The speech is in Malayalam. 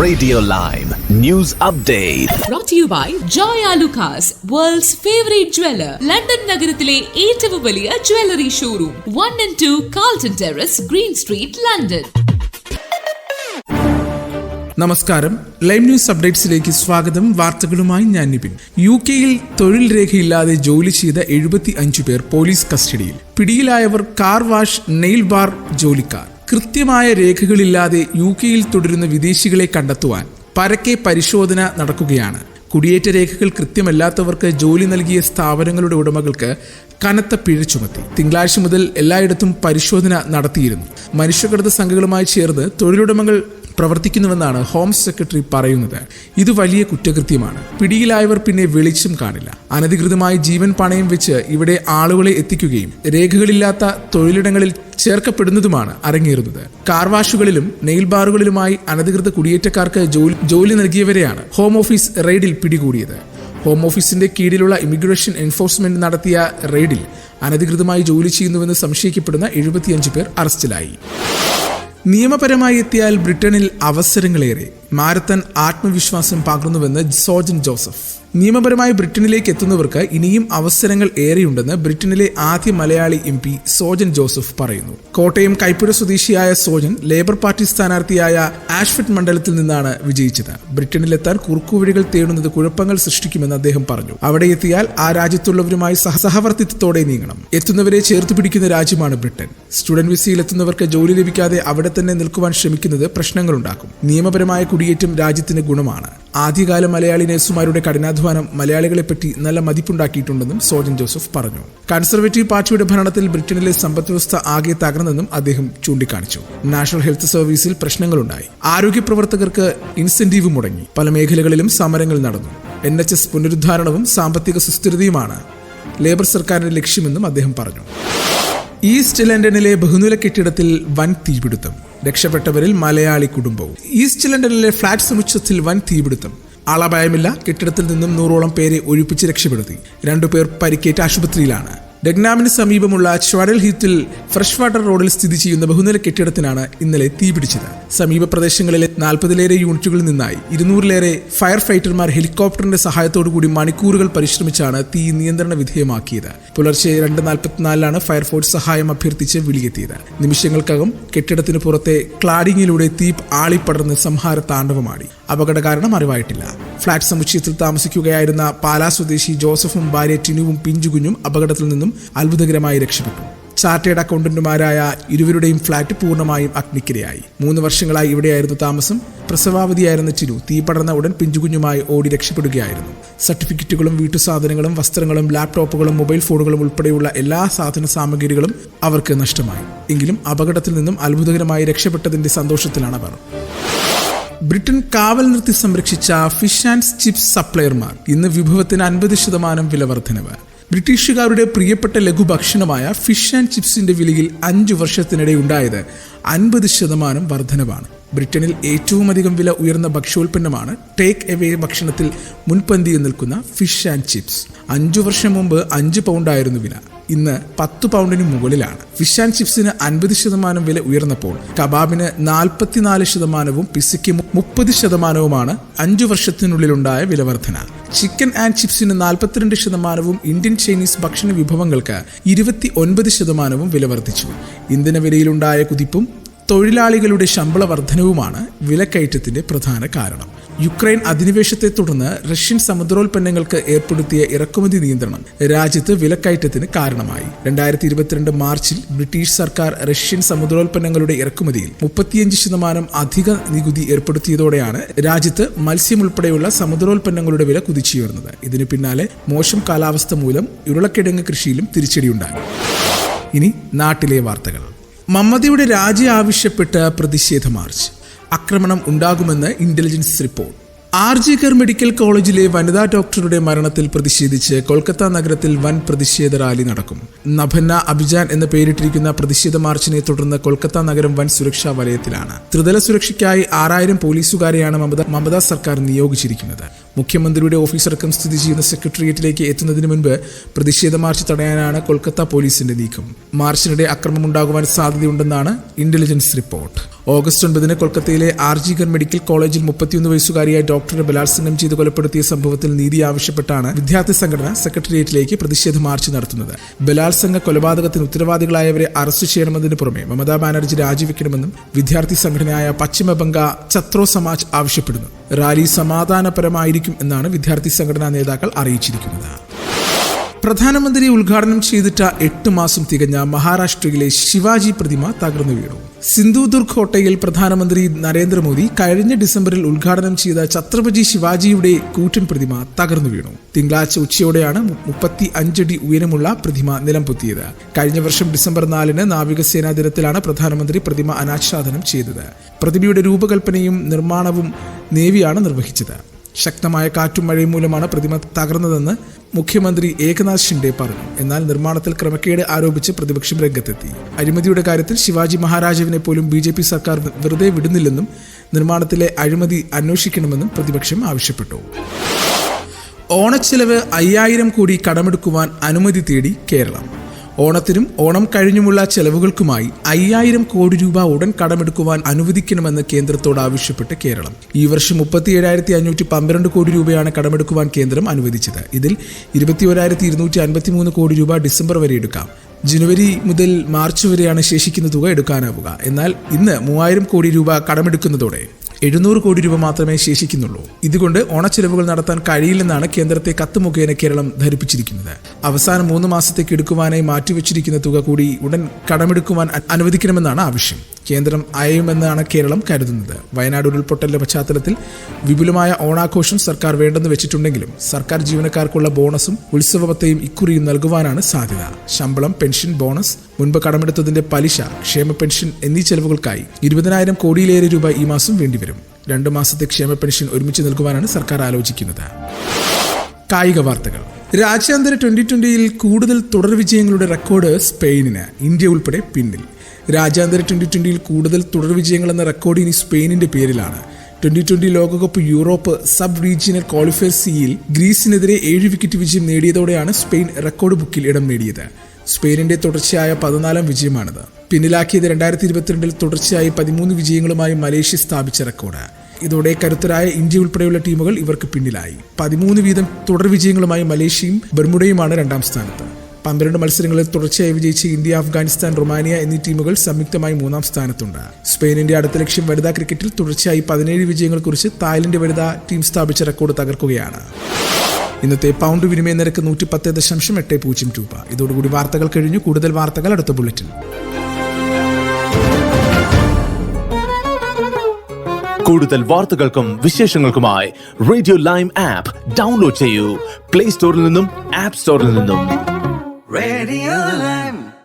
Radio Lime News Update. Brought to you by Joy Alucas, world's favorite jeweler. London നഗരത്തിലെ ഏറ്റവും വലിയ jewellery showroom 1 and 2 Carlton Terrace, Green Street, London. നമസ്കാരം, ലൈം ന്യൂസ് അപ്ഡേറ്റ്സിലേക്ക് സ്വാഗതം. വാർത്തകളുമായി ഞാൻ നിപിൻ. UK-യിൽ തൊഴിൽ രേഖയില്ലാതെ ജോലി ചെയ്ത 75 പേർ പോലീസ് കസ്റ്റഡിയിൽ. പിടിയിലായവർ കാർ വാഷ്, നെയിൽ ബാർ ജോലിക്കാർ. കൃത്യമായ രേഖകളില്ലാതെ UK-യിൽ തുടരുന്ന വിദേശികളെ കണ്ടെത്തുവാൻ പരക്കെ പരിശോധന നടക്കുകയാണ്. കുടിയേറ്റ രേഖകൾ കൃത്യമല്ലാത്തവർക്ക് ജോലി നൽകിയ സ്ഥാപനങ്ങളുടെ ഉടമകൾക്ക് കനത്ത പിഴ ചുമത്തി. തിങ്കളാഴ്ച മുതൽ എല്ലായിടത്തും പരിശോധന നടത്തിയിരുന്നു. മനുഷ്യകടത്ത് സംഘങ്ങളുമായി ചേർന്ന് തൊഴിലുടമകൾ പ്രവർത്തിക്കുന്നുവെന്നാണ് ഹോം സെക്രട്ടറി പറയുന്നത്. ഇത് വലിയ കുറ്റകൃത്യമാണ്. പിടിയിലായവർ പിന്നെ വെളിച്ചം കാണില്ല. അനധികൃതമായി ജീവൻ പണയം വെച്ച് ഇവിടെ ആളുകളെ എത്തിക്കുകയും രേഖകളില്ലാത്ത തൊഴിലിടങ്ങളിൽ ചേർക്കപ്പെടുന്നതുമാണ് അരങ്ങേറുന്നത്. കാർവാഷുകളിലും നെയിൽ ബാറുകളിലുമായി അനധികൃത കുടിയേറ്റക്കാർക്ക് ജോലി നൽകിയവരെയാണ് ഹോം ഓഫീസ് റെയ്ഡിൽ പിടികൂടിയത്. ഹോം ഓഫീസിന്റെ കീഴിലുള്ള ഇമിഗ്രേഷൻ എൻഫോഴ്സ്മെന്റ് നടത്തിയ റെയ്ഡിൽ അനധികൃതമായി ജോലി ചെയ്യുന്നുവെന്ന് സംശയിക്കപ്പെടുന്ന 75 പേർ അറസ്റ്റിലായി. നിയമപരമായി എത്തിയാൽ ബ്രിട്ടനിൽ അവസരങ്ങളേറെ. മാരത്തൺ ആത്മവിശ്വാസം പകർന്നുവെന്ന് സോജൻ ജോസഫ്. നിയമപരമായി ബ്രിട്ടനിലേക്ക് എത്തുന്നവർക്ക് ഇനിയും അവസരങ്ങൾ ഏറെയുണ്ടെന്ന് ബ്രിട്ടനിലെ ആദ്യ മലയാളി MP സോജൻ ജോസഫ് പറയുന്നു. കോട്ടയം കൈപ്പുഴ സ്വദേശിയായ സോജൻ ലേബർ പാർട്ടി സ്ഥാനാർത്ഥിയായ ആഷ്ഫിഡ് മണ്ഡലത്തിൽ നിന്നാണ് വിജയിച്ചത്. ബ്രിട്ടനിലെത്താൻ കുറുക്കുവഴികൾ തേടുന്നത് കുഴപ്പങ്ങൾ സൃഷ്ടിക്കുമെന്ന് അദ്ദേഹം പറഞ്ഞു. അവിടെ എത്തിയാൽ ആ രാജ്യത്തുള്ളവരുമായി സഹവർത്തിത്വത്തോടെ നീങ്ങണം. എത്തുന്നവരെ ചേർത്ത് പിടിക്കുന്ന രാജ്യമാണ് ബ്രിട്ടൻ. സ്റ്റുഡന്റ് വിസയിൽ എത്തുന്നവർക്ക് ജോലി ലഭിക്കാതെ അവിടെ തന്നെ നിൽക്കുവാൻ ശ്രമിക്കുന്നത് പ്രശ്നങ്ങളുണ്ടാക്കും. നിയമപരമായ കുടിയേറ്റം രാജ്യത്തിന് ഗുണമാണ്. ആദ്യകാല മലയാളി നഴ്സുമാരുടെ കഠിനാധ്വാനം മലയാളികളെപ്പറ്റി നല്ല മതിപ്പുണ്ടാക്കിയിട്ടുണ്ടെന്നും സോജൻ ജോസഫ് പറഞ്ഞു. കൺസർവേറ്റീവ് പാർട്ടിയുടെ ഭരണത്തിൽ ബ്രിട്ടനിലെ സമ്പദ് വ്യവസ്ഥ ആകെ തകർന്നെന്നും അദ്ദേഹം ചൂണ്ടിക്കാണിച്ചു. നാഷണൽ ഹെൽത്ത് സർവീസിൽ പ്രശ്നങ്ങളുണ്ടായി. ആരോഗ്യ പ്രവർത്തകർക്ക് ഇൻസെന്റീവ് മുടങ്ങി. പല മേഖലകളിലും സമരങ്ങൾ നടന്നു. NHS പുനരുദ്ധാരണവും സാമ്പത്തിക സുസ്ഥിരതയുമാണ് ലേബർ സർക്കാരിന്റെ ലക്ഷ്യമെന്നും അദ്ദേഹം പറഞ്ഞു. ഈസ്റ്റ് ലണ്ടനിലെ ബഹുനില കെട്ടിടത്തിൽ വൻ തീപിടുത്തം. രക്ഷപ്പെട്ടവരിൽ മലയാളി കുടുംബവും. ഈസ്റ്റ് ലണ്ടനിലെ ഫ്ളാറ്റ് സമുച്ചയത്തിൽ വൻ തീപിടുത്തം. ആളപായമില്ല. കെട്ടിടത്തിൽ നിന്നും 100ഓളം പേരെ ഒഴിപ്പിച്ച് രക്ഷപ്പെടുത്തി. 2 പേർ പരിക്കേറ്റ് ആശുപത്രിയിലാണ്. ഡഗ്നാമിന് സമീപമുള്ള ച്വാഡൽ ഹീത്തിൽ ഫ്രഷ് വാട്ടർ റോഡിൽ സ്ഥിതി ചെയ്യുന്ന ബഹുനില കെട്ടിടത്തിനാണ് ഇന്നലെ തീപിടിച്ചത്. സമീപ പ്രദേശങ്ങളിലെ 40ലേറെ യൂണിറ്റുകളിൽ നിന്നായി 200ലേറെ ഫയർ ഫൈറ്റർമാർ ഹെലികോപ്റ്ററിന്റെ സഹായത്തോടുകൂടി മണിക്കൂറുകൾ പരിശ്രമിച്ചാണ് തീ നിയന്ത്രണ വിധേയമാക്കിയത്. പുലർച്ചെ 2:44 ഫയർഫോഴ്സ് സഹായം അഭ്യർത്ഥിച്ച് വിളിയെത്തിയത്. നിമിഷങ്ങൾക്കകം കെട്ടിടത്തിന് പുറത്തെ ക്ലാഡിങ്ങിലൂടെ തീ ആളിപ്പടർന്ന് സംഹാര താണ്ഡവമാടി. അപകട കാരണം അറിവായിട്ടില്ല. ഫ്ളാറ്റ് സമുച്ചയത്തിൽ താമസിക്കുകയായിരുന്ന പാലാ സ്വദേശി ജോസഫും ഭാര്യ ടിനുവും പിഞ്ചുകുഞ്ഞും അപകടത്തിൽ നിന്നും അത്ഭുതകരമായി രക്ഷപ്പെട്ടു. ചാർട്ടേഡ് അക്കൗണ്ടന്റുമാരായ ഇരുവരുടെയും ഫ്ളാറ്റ് പൂർണ്ണമായും അഗ്നിക്കിരയായി. 3 വർഷങ്ങളായി ഇവിടെയായിരുന്നു താമസം. പ്രസവാവധിയായിരുന്ന ടിനു തീ പടർന്ന ഉടൻ പിഞ്ചുകുഞ്ഞുമായി ഓടി രക്ഷപ്പെടുകയായിരുന്നു. സർട്ടിഫിക്കറ്റുകളും വീട്ടുസാധനങ്ങളും വസ്ത്രങ്ങളും ലാപ്ടോപ്പുകളും മൊബൈൽ ഫോണുകളും ഉൾപ്പെടെയുള്ള എല്ലാ സാധന സാമഗ്രികളും അവർക്ക് നഷ്ടമായി. എങ്കിലും അപകടത്തിൽ നിന്നും അത്ഭുതകരമായി രക്ഷപ്പെട്ടതിന്റെ സന്തോഷത്തിലാണ് അവർ. ബ്രിട്ടൻ കാവൽ നിർത്തി സംരക്ഷിച്ച ഫിഷ് ആൻഡ് ചിപ്സ് സപ്ലയർമാർ ഇന്ന് വിഭവത്തിന് 50% വില വർധനവ്. ബ്രിട്ടീഷുകാരുടെ പ്രിയപ്പെട്ട ലഘുഭക്ഷണമായ ഫിഷ് ആൻഡ് ചിപ്സിന്റെ വിലയിൽ 5 വർഷത്തിനിടെ ഉണ്ടായത് 50% വർധനവാണ്. ബ്രിട്ടനിൽ ഏറ്റവും അധികം വില ഉയർന്ന ഭക്ഷ്യോൽപ്പന്നമാണ് ടേക്ക് എവേ ഭക്ഷണത്തിൽ മുൻപന്തിയിൽ നിൽക്കുന്ന ഫിഷ് ആൻഡ് ചിപ്സ്. 5 വർഷം മുമ്പ് 5 പൗണ്ടായിരുന്നു വില. ഇന്ന് 10 പൗണ്ടിന് മുകളിലാണ്. ഫിഷ് ആൻഡ് ചിപ്സിന് 50% വില ഉയർന്നപ്പോൾ കബാബിന് 44%, പിസയ്ക്ക് 30%വുമാണ് 5 വർഷത്തിനുള്ളിലുണ്ടായ വില വർധന. ചിക്കൻ ആൻഡ് ചിപ്സിന് 42%, ഇന്ത്യൻ ചൈനീസ് ഭക്ഷണ വിഭവങ്ങൾക്ക് 29% വില വർദ്ധിച്ചു. ഇന്ധനവിലയിലുണ്ടായ കുതിപ്പും തൊഴിലാളികളുടെ ശമ്പള വർധനവുമാണ് വിലക്കയറ്റത്തിന്റെ പ്രധാന കാരണം. യുക്രൈൻ അധിനിവേശത്തെ തുടർന്ന് റഷ്യൻ സമുദ്രോൽപ്പന്നങ്ങൾക്ക് ഏർപ്പെടുത്തിയ ഇറക്കുമതി നിയന്ത്രണം രാജ്യത്ത് വിലക്കയറ്റത്തിന് കാരണമായി. 2022 മാർച്ചിൽ ബ്രിട്ടീഷ് സർക്കാർ റഷ്യൻ സമുദ്രോൽപ്പന്നങ്ങളുടെ ഇറക്കുമതിയിൽ 35% അധിക നികുതി ഏർപ്പെടുത്തിയതോടെയാണ് രാജ്യത്ത് മത്സ്യം ഉൾപ്പെടെയുള്ള സമുദ്രോൽപ്പന്നങ്ങളുടെ വില കുതിച്ചുയർന്നത്. ഇതിന് പിന്നാലെ മോശം കാലാവസ്ഥ മൂലം ഉരുളക്കിഴങ്ങ് കൃഷിയിലും തിരിച്ചടിയുണ്ടായി. ഇനി നാട്ടിലെ വാർത്തകൾ. മമ്മദിയുടെ രാജി ആവശ്യപ്പെട്ട് പ്രതിഷേധ മാർച്ച്. ആക്രമണം ഉണ്ടാകുമെന്ന് ഇന്റലിജൻസ് റിപ്പോർട്ട്. ആർജികർ മെഡിക്കൽ കോളേജിലെ വനിതാ ഡോക്ടറുടെ മരണത്തിൽ പ്രതിഷേധിച്ച് കൊൽക്കത്ത നഗരത്തിൽ വൻ പ്രതിഷേധ റാലി നടക്കും. നഭന്ന അഭിജാൻ എന്ന് പേരിട്ടിരിക്കുന്ന പ്രതിഷേധ മാർച്ചിനെ തുടർന്ന് കൊൽക്കത്ത നഗരം വൻ സുരക്ഷാ വലയത്തിലാണ്. ത്രിതല സുരക്ഷയ്ക്കായി 6000 പോലീസുകാരെയാണ് മമതാ സർക്കാർ നിയോഗിച്ചിരിക്കുന്നത്. മുഖ്യമന്ത്രിയുടെ ഓഫീസടക്കം സ്ഥിതി ചെയ്യുന്ന സെക്രട്ടേറിയറ്റിലേക്ക് എത്തുന്നതിന് മുൻപ് പ്രതിഷേധ മാർച്ച് തടയാനാണ് കൊൽക്കത്ത പോലീസിന്റെ നീക്കം. മാർച്ചിനിടെ അക്രമമുണ്ടാകുവാൻ സാധ്യതയുണ്ടെന്നാണ് ഇന്റലിജൻസ് റിപ്പോർട്ട്. ഓഗസ്റ്റ് 9 കൊൽക്കത്തയിലെ ആർജികർ മെഡിക്കൽ കോളേജിൽ 31 വയസ്സുകാരിയായ ഡോക്ടറെ ബലാത്സംഗം ചെയ്ത് കൊലപ്പെടുത്തിയ സംഭവത്തിൽ നീതി ആവശ്യപ്പെട്ടാണ് വിദ്യാർത്ഥി സംഘടന സെക്രട്ടേറിയറ്റിലേക്ക് പ്രതിഷേധ മാർച്ച് നടത്തുന്നത്. ബലാത്സംഗ കൊലപാതകത്തിന് ഉത്തരവാദികളായവരെ അറസ്റ്റ് ചെയ്യണമെന്നതിന് പുറമെ മമതാ ബാനർജി രാജിവെക്കണമെന്നും വിദ്യാർത്ഥി സംഘടനയായ പശ്ചിമ ബംഗ ഛത്രോ സമാജ് ആവശ്യപ്പെടുന്നു. റാലി സമാധാനപരമായിരിക്കും എന്നാണ് വിദ്യാർത്ഥി സംഘടനാ നേതാക്കൾ അറിയിച്ചിരിക്കുന്നത്. പ്രധാനമന്ത്രി ഉദ്ഘാടനം ചെയ്തിട്ട് 8 മാസം തികഞ്ഞ മഹാരാഷ്ട്രയിലെ ശിവാജി പ്രതിമ തകർന്നു വീണു. സിന്ധുദുർഗ് കോട്ടയിൽ പ്രധാനമന്ത്രി നരേന്ദ്രമോദി കഴിഞ്ഞ ഡിസംബറിൽ ഉദ്ഘാടനം ചെയ്ത ഛത്രപതി ശിവാജിയുടെ കൂറ്റൻ പ്രതിമ തകർന്നു വീണു. തിങ്കളാഴ്ച ഉച്ചയോടെയാണ് 35 അടി ഉയരമുള്ള പ്രതിമ നിലംപൊത്തിയത്. കഴിഞ്ഞ വർഷം ഡിസംബർ 4 നാവികസേനാ ദിനത്തിലാണ് പ്രധാനമന്ത്രി പ്രതിമ അനാച്ഛാദനം ചെയ്തത്. പ്രതിമയുടെ രൂപകൽപ്പനയും നിർമ്മാണവും നേവിയാണ് നിർവഹിച്ചത്. ശക്തമായ കാറ്റും മഴയും മൂലമാണ് പ്രതിമ തകർന്നതെന്ന് മുഖ്യമന്ത്രി ഏകനാഥ് ഷിൻഡെ പറഞ്ഞു. എന്നാൽ നിർമ്മാണത്തിൽ ക്രമക്കേട് ആരോപിച്ച് പ്രതിപക്ഷം രംഗത്തെത്തി. അഴിമതിയുടെ കാര്യത്തിൽ ശിവാജി മഹാരാജാവിനെ പോലും BJP സർക്കാർ വെറുതെ വിടുന്നില്ലെന്നും നിർമ്മാണത്തിലെ അഴിമതി അന്വേഷിക്കണമെന്നും പ്രതിപക്ഷം ആവശ്യപ്പെട്ടു. ഓണച്ചെലവ് 5000 കോടി കടമെടുക്കുവാൻ അനുമതി തേടി കേരളം. ഓണത്തിനും ഓണം കഴിഞ്ഞുമുള്ള ചെലവുകൾക്കുമായി 5000 കോടി രൂപ ഉടൻ കടമെടുക്കുവാൻ അനുവദിക്കണമെന്ന് കേന്ദ്രത്തോട് ആവശ്യപ്പെട്ട് കേരളം. ഈ വർഷം 37,512 കോടി രൂപയാണ് കടമെടുക്കുവാൻ കേന്ദ്രം അനുവദിച്ചത്. ഇതിൽ 21,253 കോടി രൂപ ഡിസംബർ വരെ എടുക്കാം. ജനുവരി മുതൽ മാർച്ച് വരെയാണ് ശേഷിക്കുന്ന തുക എടുക്കാനാവുക. എന്നാൽ ഇന്ന് 3000 കോടി രൂപ കടമെടുക്കുന്നതോടെ 700 കോടി രൂപ മാത്രമേ ശേഷിക്കുന്നുള്ളൂ. ഇതുകൊണ്ട് ഓണച്ചെലവുകൾ നടത്താൻ കഴിയില്ലെന്നാണ് കേന്ദ്രത്തെ കത്ത് മുഖേന കേരളം ധരിപ്പിച്ചിരിക്കുന്നത്. അവസാന 3 മാസത്തേക്ക് എടുക്കുവാനായി മാറ്റിവെച്ചിരിക്കുന്ന തുക കൂടി ഉടൻ കടമെടുക്കുവാൻ അനുവദിക്കണമെന്നാണ് ആവശ്യം. കേന്ദ്രം അയയുമെന്നാണ് കേരളം കരുതുന്നത്. വയനാട് ഉരുൾപൊട്ടലിന്റെ പശ്ചാത്തലത്തിൽ വിപുലമായ ഓണാഘോഷം സർക്കാർ വേണ്ടെന്ന് വെച്ചിട്ടുണ്ടെങ്കിലും സർക്കാർ ജീവനക്കാർക്കുള്ള ബോണസും ഉത്സവത്തെയും ഇക്കുറിയും നൽകുവാനാണ് സാധ്യത. ശമ്പളം, പെൻഷൻ, ബോണസ്, മുൻപ് കടമെടുത്തതിന്റെ പലിശ, ക്ഷേമ പെൻഷൻ എന്നീ ചെലവുകൾക്കായി 20,000 കോടിയിലേറെ രൂപ ഈ മാസം വേണ്ടിവരും. 2 മാസത്തെ ക്ഷേമ പെൻഷൻ ഒരുമിച്ച് നൽകുവാനാണ് സർക്കാർ ആലോചിക്കുന്നത്. കായിക വാർത്തകൾ. രാജ്യാന്തര T20യിൽ കൂടുതൽ തുടർ വിജയങ്ങളുടെ റെക്കോർഡ് സ്പെയിനിന്. ഇന്ത്യ ഉൾപ്പെടെ പിന്നിൽ. രാജ്യാന്തര T20യിൽ കൂടുതൽ തുടർ വിജയങ്ങളെന്ന റെക്കോർഡ് ഇനി സ്പെയിനിന്റെ പേരിലാണ്. T20 ലോകകപ്പ് യൂറോപ്പ് സബ് റീജിയണൽ ക്വാളിഫയർ സിയിൽ ഗ്രീസിനെതിരെ 7 വിക്കറ്റ് വിജയം നേടിയതോടെയാണ് സ്പെയിൻ റെക്കോർഡ് ബുക്കിൽ ഇടം നേടിയത്. സ്പെയിനിന്റെ തുടർച്ചയായ 14ാം വിജയമാണിത്. പിന്നിലാക്കിയത് 2022 തുടർച്ചയായി 13 വിജയങ്ങളുമായി മലേഷ്യ സ്ഥാപിച്ച റെക്കോർഡ്. ഇതോടെ കരുത്തരായ ഇന്ത്യ ഉൾപ്പെടെയുള്ള ടീമുകൾ ഇവർക്ക് പിന്നിലായി. 13 വീതം തുടർ വിജയങ്ങളുമായി മലേഷ്യയും ബർമുഡയുമാണ് 2ാം സ്ഥാനത്ത്. 12 മത്സരങ്ങളിൽ തുടർച്ചയായി വിജയിച്ച ഇന്ത്യ, അഫ്ഗാനിസ്ഥാൻ, റൊമാനിയ എന്നീ ടീമുകൾ സംയുക്തമായി 3ാം സ്ഥാനത്തുണ്ട്. സ്പെയിനിന്റെ അടുത്ത ലക്ഷ്യം വനിതാ ക്രിക്കറ്റിൽ തുടർച്ചയായി 17 വിജയങ്ങൾ കുറിച്ച് തായ്ലൻഡ് വനിതാ ടീം സ്ഥാപിച്ച റെക്കോർഡ് തകർക്കുകയാണ്. ഇന്നത്തെ പൗണ്ട് വിനിമയ നിരക്ക് 110.80 രൂപ. ഇതോടുകൂടി വാർത്തകൾ കഴിഞ്ഞു. കൂടുതൽ വാർത്തകൾ അടുത്ത ബുള്ളറ്റിൻ. കൂടുതൽ വാർത്തകൾക്കും വിശേഷങ്ങൾക്കുമായി റേഡിയോ ലൈം ആപ്പ് ഡൗൺലോഡ് ചെയ്യൂ. പ്ലേ സ്റ്റോറിൽ നിന്നും ആപ്പ് സ്റ്റോറിൽ നിന്നും. Radio Lime.